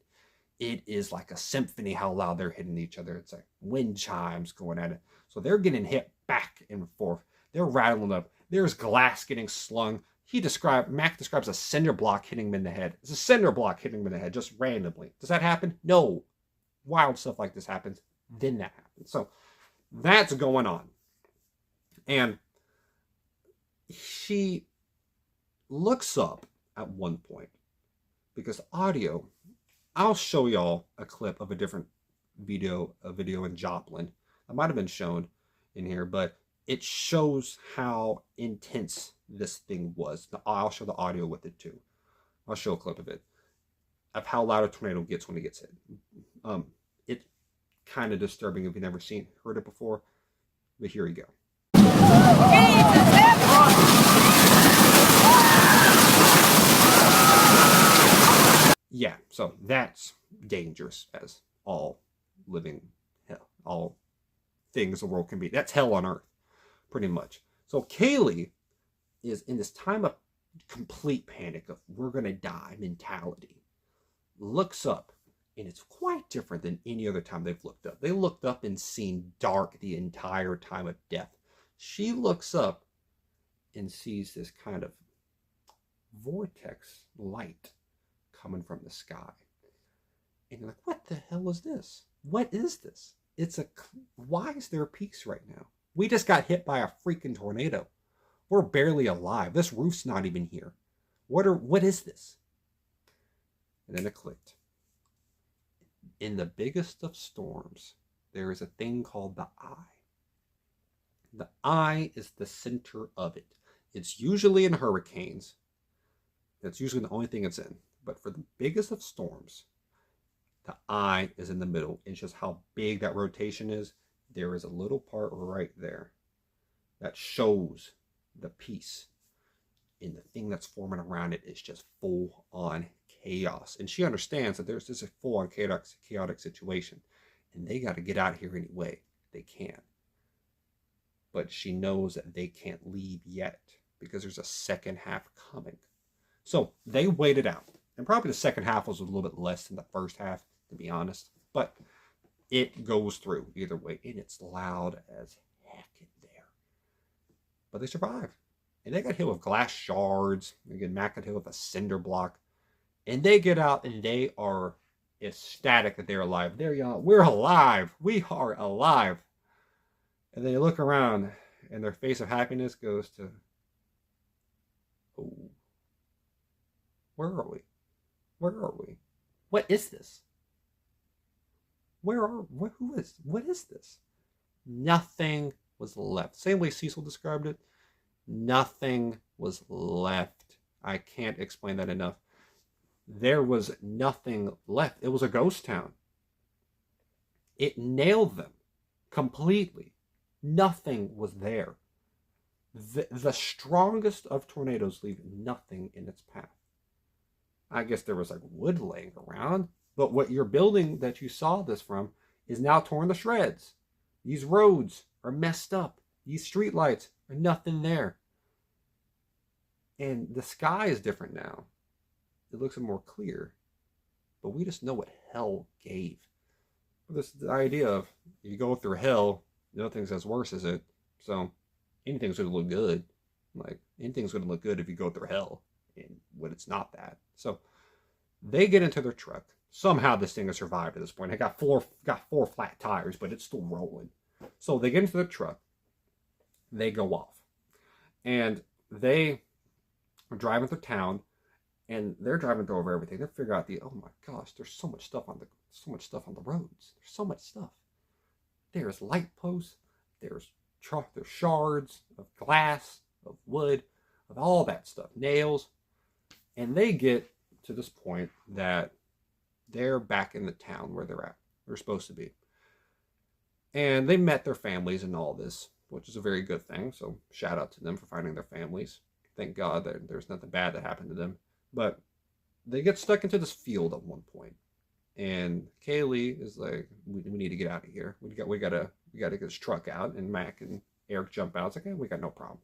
It is like a symphony how loud they're hitting each other. It's like wind chimes going at it. So they're getting hit back and forth. They're rattling up. There's glass getting slung. Mac describes a cinder block hitting him in the head. It's a cinder block hitting him in the head just randomly. Does that happen? No. wild stuff like this happens, then that happens. So that's going on. And she looks up at one point, because audio, I'll show y'all a clip of a different video in Joplin. That might have been shown in here, but it shows how intense this thing was. I'll show the audio with it too. I'll show a clip of it, of how loud a tornado gets when it gets hit. It's kind of disturbing if you've never heard it before, but here you go. Yeah, so that's dangerous, as all living hell, all things the world can be. That's hell on earth, pretty much. So Kaylee is in this time of complete panic of we're gonna die mentality. Looks up, and it's quite different than any other time they've looked up. They looked up and seen dark the entire time of death. She looks up and sees this kind of vortex light coming from the sky. And you're like, what the hell is this? What is this? Why is there peace right now? We just got hit by a freaking tornado. We're barely alive. This roof's not even here. What is this? And then it clicked. In the biggest of storms, there is a thing called the eye. The eye is the center of it. It's usually in hurricanes. That's usually the only thing it's in. But for the biggest of storms, the eye is in the middle. It's just how big that rotation is. There is a little part right there that shows the piece. And the thing that's forming around it is just full on chaos. And she understands that there's just a full on chaotic situation. And they got to get out of here anyway they can. But she knows that they can't leave yet, because there's a second half coming. So they waited out. And probably the second half was a little bit less than the first half, to be honest. But it goes through either way. And it's loud as heck in there. But they survived. And they got hit with glass shards. Again, Mac got hit with a cinder block. And they get out and they are ecstatic that they're alive. They're young. We're alive. We are alive. And they look around and their face of happiness goes to, oh, where are we? Where are we? What is this? What is this? Nothing was left. Same way Cecil described it. Nothing was left. I can't explain that enough. There was nothing left. It was a ghost town. It nailed them completely. Nothing was there. The strongest of tornadoes leave nothing in its path. I guess there was like wood laying around, but what your building that you saw this from is now torn to shreds. These roads are messed up. These street lights are nothing there. And the sky is different now. It looks more clear. But we just know what hell gave. This the idea of you go through hell, nothing's as worse as it. So anything's going to look good. Like anything's going to look good if you go through hell. And when it's not that. So they get into their truck. Somehow this thing has survived at this point. It got four flat tires, but it's still rolling. So they get into the truck. They go off. And they are driving through town. And they're driving over everything. They figure out oh my gosh, there's so much stuff on the roads. There's so much stuff. There's light posts. There's shards of glass, of wood, of all that stuff, nails. And they get to this point that they're back in the town where they're supposed to be. And they met their families and all this, which is a very good thing. So shout out to them for finding their families. Thank God that there's nothing bad that happened to them. But they get stuck into this field at one point. And Kaylee is like, we need to get out of here. We got to get this truck out. And Mac and Eric jump out. It's like, we got no problem.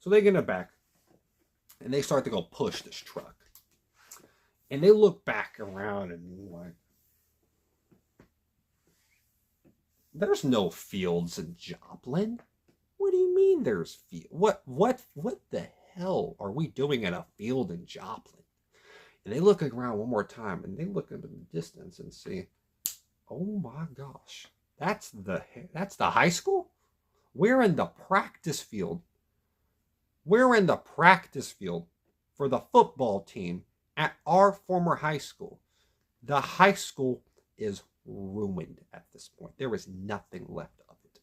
So they get in the back. And they start to go push this truck. And they look back around and like, there's no fields in Joplin. What do you mean there's field? What the hell are we doing in a field in Joplin? And they look around one more time and they look into the distance and see, oh my gosh, that's the high school? We're in the practice field. We're in the practice field for the football team at our former high school. The high school is ruined at this point. There is nothing left of it.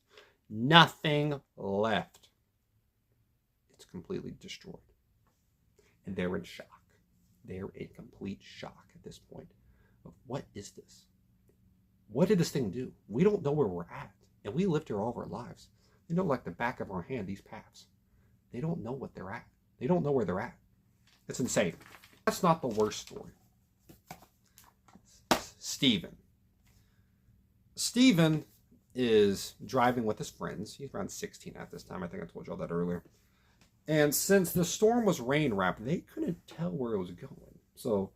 Nothing left. It's completely destroyed. And they're in shock. They're in complete shock at this point of what is this? What did this thing do? We don't know where we're at. And we lived here all of our lives. They know like the back of our hand, these paths. They don't know what they're at. They don't know where they're at. It's insane. That's not the worst story. Stephen. Stephen is driving with his friends. He's around 16 at this time. I think I told you all that earlier. And since the storm was rain wrapped, they couldn't tell where it was going. So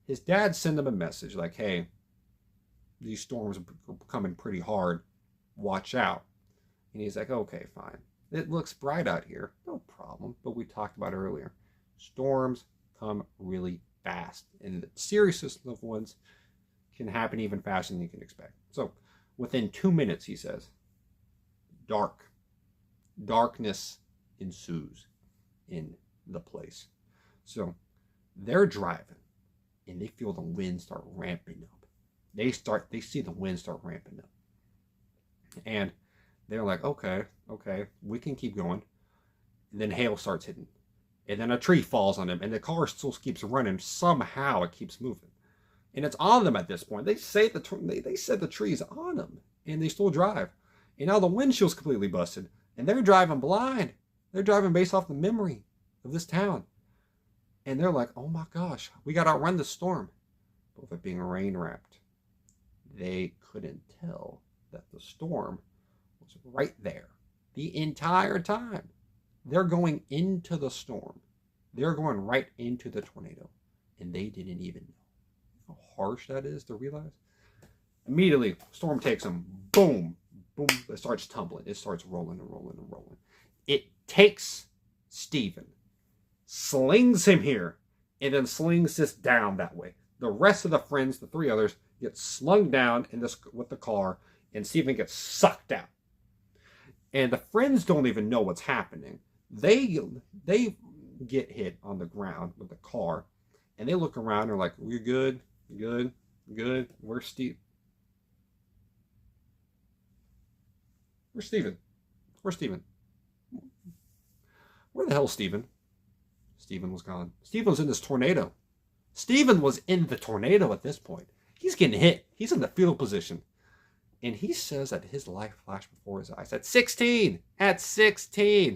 his dad sent him a message like, hey, these storms are coming pretty hard. Watch out. And he's like, okay, fine. It looks bright out here. No problem. But we talked about earlier. Storms come really fast. And the seriousness of ones can happen even faster than you can expect. So within 2 minutes, he says, darkness ensues in the place. So they're driving and they feel the wind start ramping up. They see the wind start ramping up. And they're like, okay, we can keep going. And then hail starts hitting. And then a tree falls on them and the car still keeps running. Somehow it keeps moving. And it's on them at this point. They said the tree's on them and they still drive. And now the windshield's completely busted and they're driving blind. They're driving based off the memory of this town. And they're like, oh my gosh, we got to outrun the storm. But with it being rain wrapped, they couldn't tell that the storm was right there the entire time. They're going into the storm. They're going right into the tornado. And they didn't even know how harsh that is to realize. Immediately, storm takes them. Boom. Boom. It starts tumbling. It starts rolling and rolling and rolling. It takes Stephen, slings him here, and then slings this down that way. The rest of the friends, the three others, get slung down in this with the car, and Stephen gets sucked out. And the friends don't even know what's happening. They get hit on the ground with the car, and they look around and are like, we're good, good, good. Where's Steve? Where's Stephen? Where's Stephen? Where the hell's Stephen? Stephen was gone. Stephen was in this tornado. Stephen was in the tornado at this point. He's getting hit. He's in the fetal position. And he says that his life flashed before his eyes. At 16,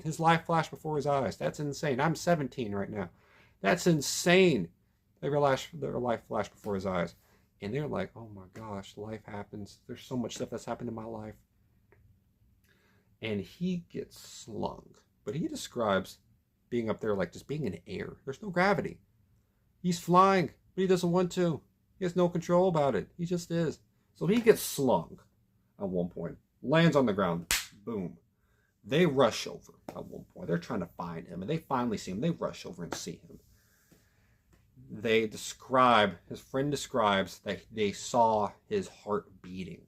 his life flashed before his eyes. That's insane. I'm 17 right now. That's insane. Their life flashed before his eyes. And they're like, oh my gosh, life happens. There's so much stuff that's happened in my life. And he gets slung. But he describes being up there like just being in air. There's no gravity. He's flying, but he doesn't want to. He has no control about it. He just is. So he gets slung at one point. Lands on the ground. Boom. They rush over at one point. They're trying to find him. And they finally see him. They rush over and see him. His friend describes that they saw his heart beating.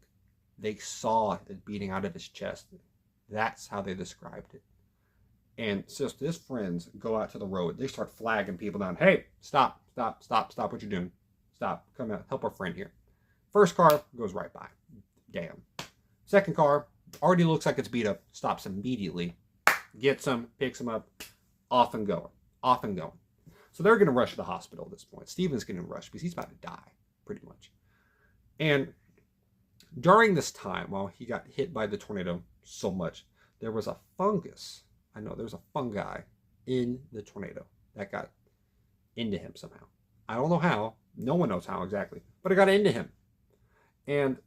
They saw it beating out of his chest. That's how they described it. And so his friends go out to the road. They start flagging people down. Hey, stop what you're doing. Stop, come out, help our friend here. First car goes right by. Damn. Second car already looks like it's beat up. Stops immediately. Gets him, picks him up. Off and going. So they're going to rush to the hospital at this point. Stephen's going to rush because he's about to die, pretty much. And during this time, while he got hit by the tornado so much, there was a fungus. I know there's a fungi in the tornado that got into him somehow. I don't know how. No one knows how exactly, but it got into him. And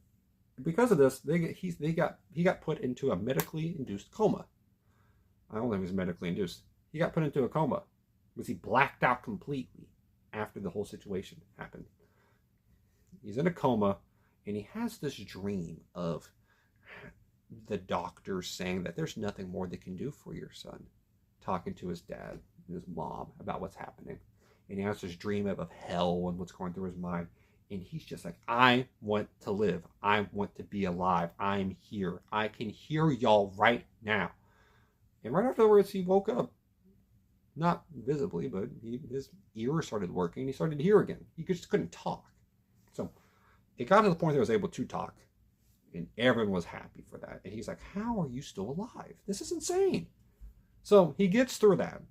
because of this, he got put into a medically induced coma. I don't think it was medically induced. He got put into a coma because he blacked out completely after the whole situation happened. He's in a coma, and he has this dream of the doctors saying that there's nothing more they can do for your son, talking to his dad and his mom about what's happening. And he has this dream of hell and what's going through his mind. And he's just like, I want to live. I want to be alive. I'm here. I can hear y'all right now. And right afterwards, he woke up. Not visibly, but his ears started working. He started to hear again. He just couldn't talk. So it got to the point that he was able to talk. And everyone was happy for that. And he's like, how are you still alive? This is insane. So he gets through that.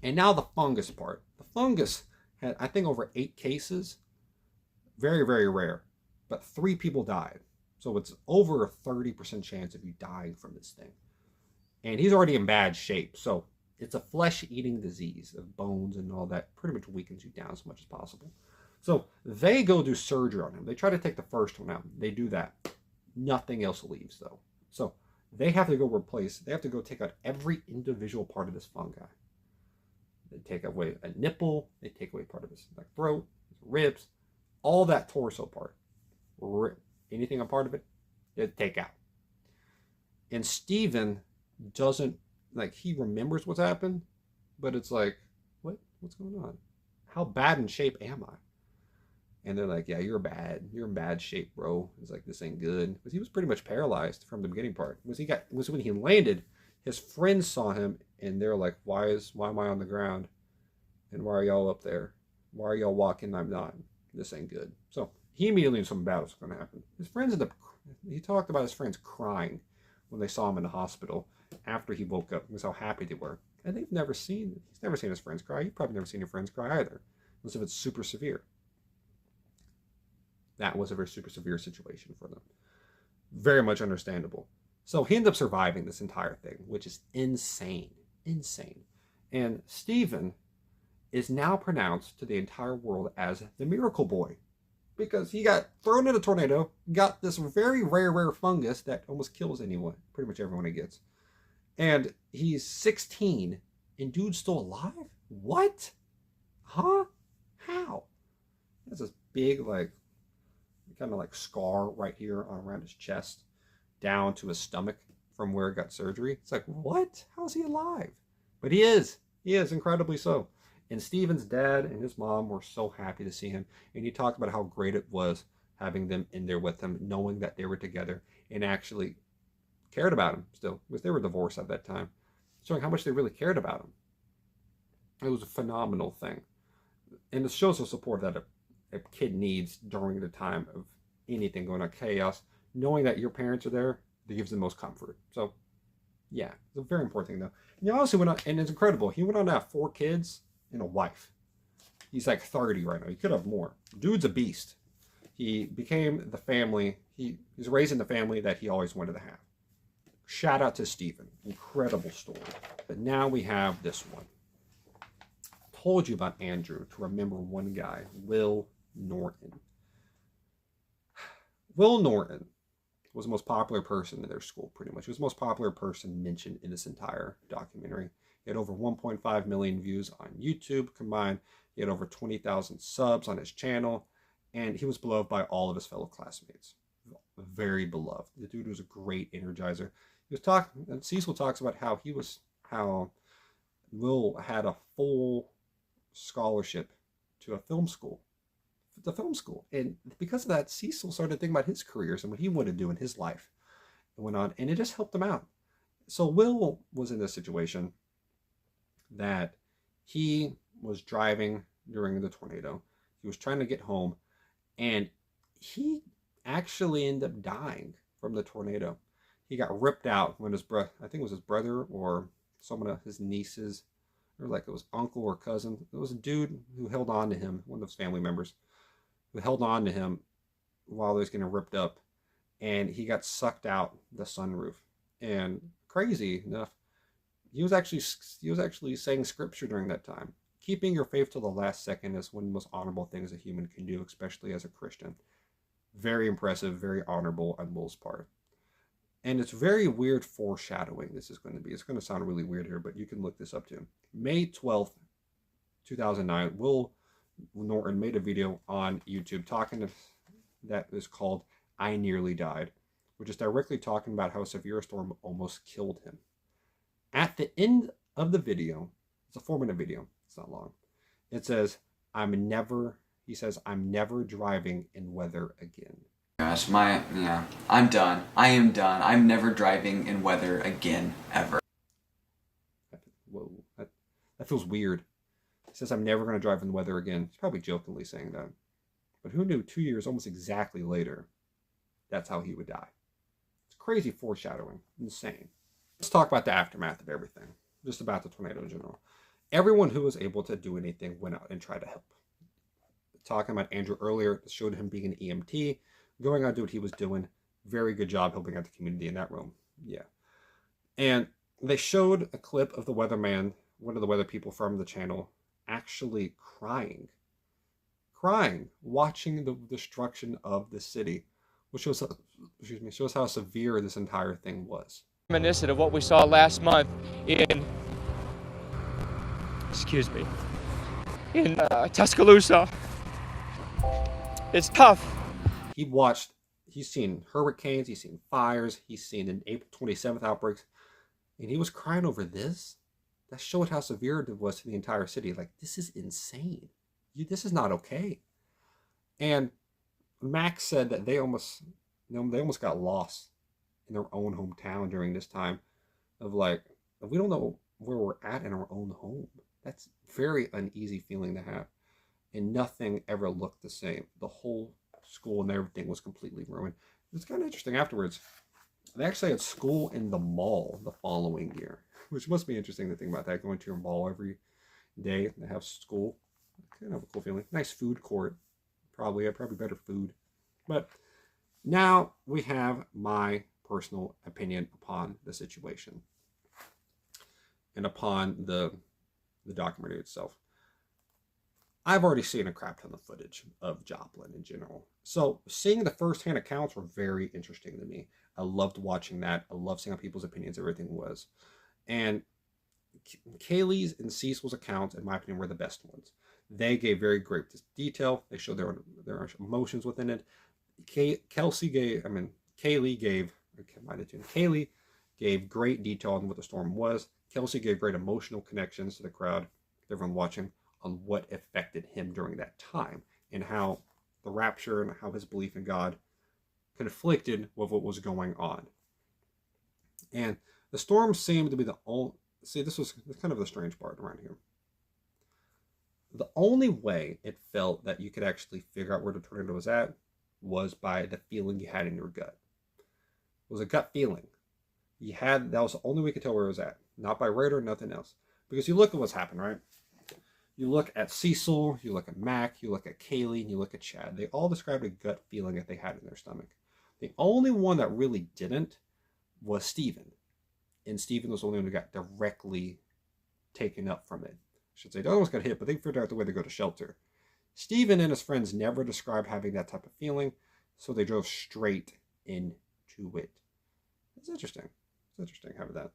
And now the fungus part. The fungus had, I think, over 8 cases. Very, very rare. But 3 people died. So it's over a 30% chance of you dying from this thing. And he's already in bad shape. So it's a flesh-eating disease of bones and all that. Pretty much weakens you down as much as possible. So they go do surgery on him. They try to take the first one out. They do that. Nothing else leaves, though. So they have to go replace. They have to go take out every individual part of this fungi. They take away a nipple. They take away part of his throat, his ribs, all that torso part. Anything a part of it, they take out. And Steven doesn't, he remembers what's happened, but it's like, what's going on? How bad in shape am I? And they're like, yeah, you're in bad shape, bro. It's like, this ain't good. Because he was pretty much paralyzed from the beginning part. Was when he landed, his friends saw him and they're like, why am I on the ground? And why are y'all up there? Why are y'all walking? I'm not. This ain't good. So he immediately knew something bad was going to happen. His friends he talked about his friends crying when they saw him in the hospital after he woke up. Was how happy they were. And he's never seen his friends cry. You've probably never seen your friends cry either. Unless if it's super severe. That was a very super severe situation for them. Very much understandable. So he ends up surviving this entire thing, which is insane. Insane. And Stephen is now pronounced to the entire world as the Miracle Boy. Because he got thrown in a tornado, got this very rare fungus that almost kills anyone, pretty much everyone he gets. And he's 16, and dude's still alive? What? Huh? How? He has this big, kind of scar right here around his chest, down to his stomach from where it got surgery. It's like, what? How is he alive? But he is. He is, incredibly so. And Steven's dad and his mom were so happy to see him. And he talked about how great it was having them in there with him, knowing that they were together and actually cared about him still. Because they were divorced at that time. Showing how much they really cared about him. It was a phenomenal thing. And it shows the support that a kid needs during the time of anything going on, chaos. Knowing that your parents are there, that gives them most comfort. So, yeah, it's a very important thing, though. And he also went on, and it's incredible, he went on to have 4 kids and a wife. He's 30 right now. He could have more. Dude's a beast. He became the family. He's raising the family that he always wanted to have. Shout out to Stephen. Incredible story. But now we have this one. Told you about Andrew to remember one guy, Will Norton. Will Norton was the most popular person in their school, pretty much. He was the most popular person mentioned in this entire documentary. He had over 1.5 million views on YouTube combined. He had over 20,000 subs on his channel. And he was beloved by all of his fellow classmates. Very beloved. The dude was a great energizer. He was talking, and Cecil talks about how Will had a full scholarship to a film school. The film school. And because of that, Cecil started thinking about his careers and what he wanted to do in his life. And went on, and it just helped him out. So Will was in this situation that he was driving during the tornado. He was trying to get home, and he actually ended up dying from the tornado. He got ripped out when his brother, I think it was his brother or someone of his nieces, or it was uncle or cousin. It was a dude who held on to him, one of his family members, who held on to him while he was getting ripped up, and he got sucked out the sunroof. And crazy enough, he was actually saying scripture during that time. Keeping your faith till the last second is one of the most honorable things a human can do, especially as a Christian. Very impressive, very honorable on Will's part. And it's very weird foreshadowing this is going to be. It's going to sound really weird here, but you can look this up too. May 12th, 2009, Will Norton made a video on YouTube that is called I Nearly Died, which is directly talking about how a severe storm almost killed him. At the end of the video, it's a 4-minute video, it's not long, it says, I'm never He says, "I'm never driving in weather again." Gosh, I'm done. I am done. I'm never driving in weather again, ever. Whoa, that feels weird. He says, "I'm never going to drive in the weather again." He's probably jokingly saying that. But who knew 2 years, almost exactly later, that's how he would die. It's crazy foreshadowing. Insane. Let's talk about the aftermath of everything. Just about the tornado in general. Everyone who was able to do anything went out and tried to help. Talking about Andrew earlier, showed him being an EMT, going out to do what he was doing. Very good job helping out the community in that room. Yeah. And they showed a clip of the weatherman, one of the weather people from the channel, actually crying, watching the destruction of the city, which shows, shows how severe this entire thing was. Reminiscent of what we saw last month in, in Tuscaloosa. It's tough. He's seen hurricanes, he's seen fires, he's seen an April 27th outbreaks, and he was crying over this. That showed how severe it was to the entire city. Like, this is insane. This is not okay. And Max said that they almost got lost in their own hometown during this time of like, we don't know where we're at in our own home. That's a very uneasy feeling to have. And nothing ever looked the same. The whole school and everything was completely ruined. It's kind of interesting afterwards. They actually had school in the mall the following year, which must be interesting to think about that, going to your mall every day and have school. Kind of a cool feeling. Nice food court. Probably better food. But now we have my personal opinion upon the situation and upon the documentary itself. I've already seen a crap ton of footage of Joplin in general. So seeing the first-hand accounts were very interesting to me. I loved watching that. I loved seeing how people's opinions, everything was. And Kaylee's and Cecil's accounts, in my opinion, were the best ones. They gave very great detail. They showed their emotions within it. Kaylee gave great detail on what the storm was. Kelsey gave great emotional connections to the crowd, everyone watching, on what affected him during that time and how the rapture and how his belief in God conflicted with what was going on. And the storm seemed to be the only... See, this was kind of the strange part around here. The only way it felt that you could actually figure out where the tornado was at was by the feeling you had in your gut. It was a gut feeling. That was the only way you could tell where it was at. Not by radar, nothing else. Because you look at what's happened, right? You look at Cecil, you look at Mac, you look at Kaylee, and you look at Chad. They all described a gut feeling that they had in their stomach. The only one that really didn't was Steven. And Steven was the only one who got directly taken up from it. I should say, they almost got hit, but they figured out the way to go to shelter. Steven and his friends never described having that type of feeling, so they drove straight into it. It's interesting. It's interesting having that.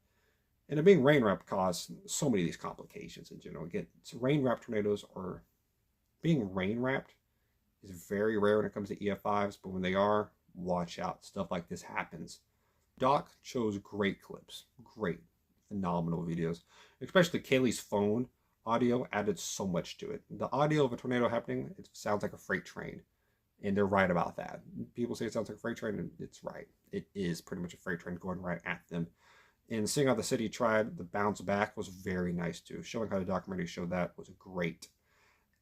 And it being rain-wrapped caused so many of these complications in general. Again, rain-wrapped tornadoes are... Being rain-wrapped is very rare when it comes to EF5s, but when they are, watch out. Stuff like this happens. Doc chose great clips. Great. Phenomenal videos. Especially Kaylee's phone audio added so much to it. The audio of a tornado happening, it sounds like a freight train. And they're right about that. People say it sounds like a freight train, and it's right. It is pretty much a freight train going right at them. And seeing how the city tried the bounce back was very nice too. Showing how the documentary showed that was great.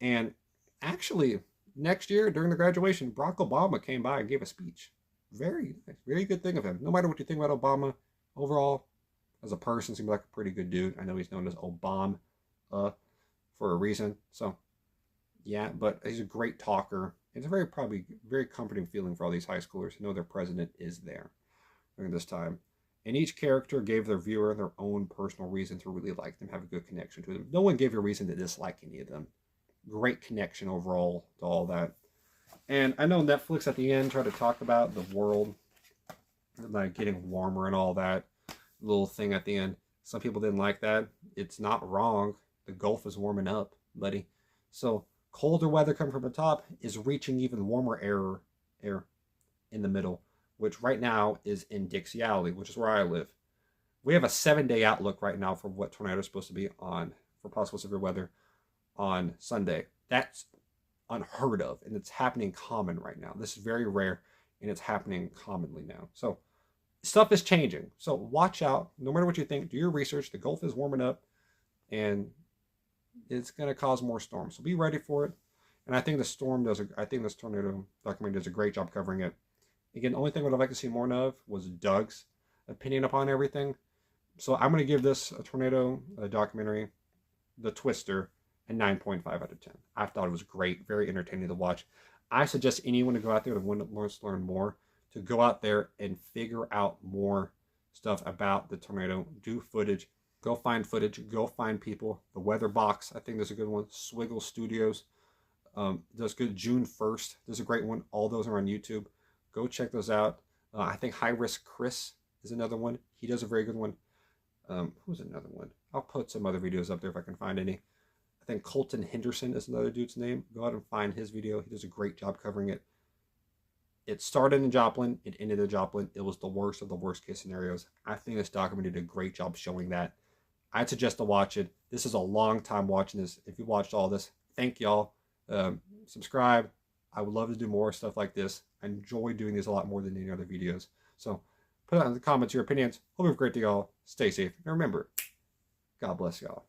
And actually, next year during the graduation, Barack Obama came by and gave a speech. Very nice. Very good thing of him. No matter what you think about Obama, overall, as a person, seems like a pretty good dude. I know he's known as Obama for a reason. So, yeah, but he's a great talker. It's a probably very comforting feeling for all these high schoolers to know their president is there during this time. And each character gave their viewer their own personal reason to really like them, have a good connection to them. No one gave a reason to dislike any of them. Great connection overall to all that. And I know Netflix at the end tried to talk about the world like getting warmer and all that little thing at the end. Some people didn't like that. It's not wrong. The Gulf is warming up, buddy. So colder weather coming from the top is reaching even warmer air in the middle, which right now is in Dixie Alley, which is where I live. We have a 7-day outlook right now for what tornado is supposed to be on, for possible severe weather on Sunday. That's unheard of, and it's happening common right now. This is very rare, and it's happening commonly now. So stuff is changing. So watch out. No matter what you think, do your research. The Gulf is warming up, and it's going to cause more storms. So be ready for it. And I think this tornado documentary does a great job covering it. Again, the only thing what I'd like to see more of was Doug's opinion upon everything. So I'm going to give this a tornado documentary, The Twister, a 9.5 out of 10. I thought it was great, very entertaining to watch. I suggest anyone to go out there that wants to learn more, to go out there and figure out more stuff about the tornado, do footage, go find footage, go find people. The Weather Box, I think there's a good one. Swiggle Studios does good. June 1st, there's a great one. All those are on YouTube. Go check those out. I think High Risk Chris is another one. He does a very good one. Who's another one? I'll put some other videos up there if I can find any. I think Colton Henderson is another dude's name. Go out and find his video. He does a great job covering it. It started in Joplin. It ended in Joplin. It was the worst of the worst case scenarios. I think this documentary did a great job showing that. I'd suggest to watch it. This is a long time watching this. If you watched all this, thank y'all. Subscribe. I would love to do more stuff like this. I enjoy doing this a lot more than any other videos. So put out in the comments your opinions. Hope you have a great day, y'all. Stay safe. And remember, God bless y'all.